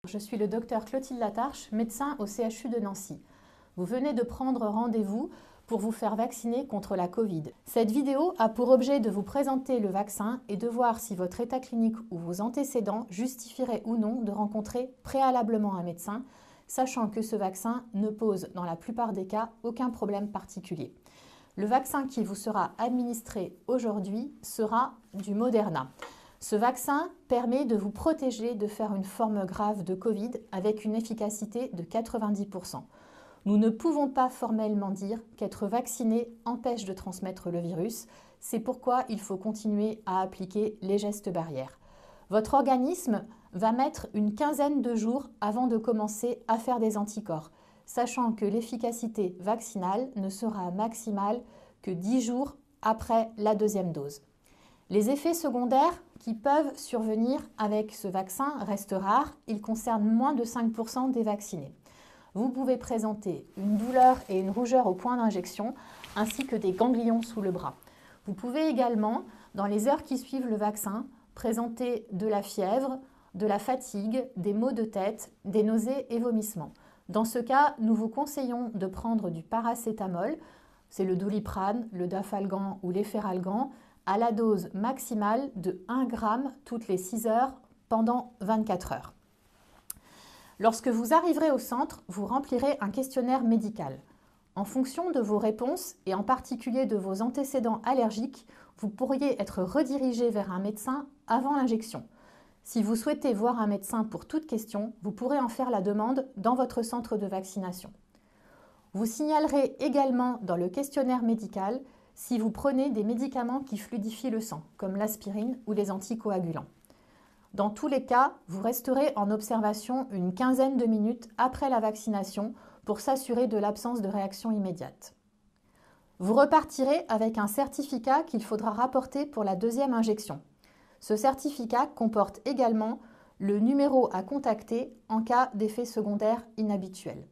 Je suis le docteur Clotilde Latarche, médecin au CHU de Nancy. Vous venez de prendre rendez-vous pour vous faire vacciner contre la Covid. Cette vidéo a pour objet de vous présenter le vaccin et de voir si votre état clinique ou vos antécédents justifieraient ou non de rencontrer préalablement un médecin, sachant que ce vaccin ne pose dans la plupart des cas aucun problème particulier. Le vaccin qui vous sera administré aujourd'hui sera du Moderna. Ce vaccin permet de vous protéger de faire une forme grave de Covid avec une efficacité de 90%. Nous ne pouvons pas formellement dire qu'être vacciné empêche de transmettre le virus. C'est pourquoi il faut continuer à appliquer les gestes barrières. Votre organisme va mettre une quinzaine de jours avant de commencer à faire des anticorps, sachant que l'efficacité vaccinale ne sera maximale que 10 jours après la deuxième dose. Les effets secondaires qui peuvent survenir avec ce vaccin restent rares. Ils concernent moins de 5% des vaccinés. Vous pouvez présenter une douleur et une rougeur au point d'injection, ainsi que des ganglions sous le bras. Vous pouvez également, dans les heures qui suivent le vaccin, présenter de la fièvre, de la fatigue, des maux de tête, des nausées et vomissements. Dans ce cas, nous vous conseillons de prendre du paracétamol, c'est le Doliprane, le Dafalgan ou l'Efferalgan, à la dose maximale de 1 g toutes les 6 heures pendant 24 heures. Lorsque vous arriverez au centre, vous remplirez un questionnaire médical. En fonction de vos réponses et en particulier de vos antécédents allergiques, vous pourriez être redirigé vers un médecin avant l'injection. Si vous souhaitez voir un médecin pour toute question, vous pourrez en faire la demande dans votre centre de vaccination. Vous signalerez également dans le questionnaire médical si vous prenez des médicaments qui fluidifient le sang, comme l'aspirine ou les anticoagulants. Dans tous les cas, vous resterez en observation une quinzaine de minutes après la vaccination pour s'assurer de l'absence de réaction immédiate. Vous repartirez avec un certificat qu'il faudra rapporter pour la deuxième injection. Ce certificat comporte également le numéro à contacter en cas d'effets secondaires inhabituels.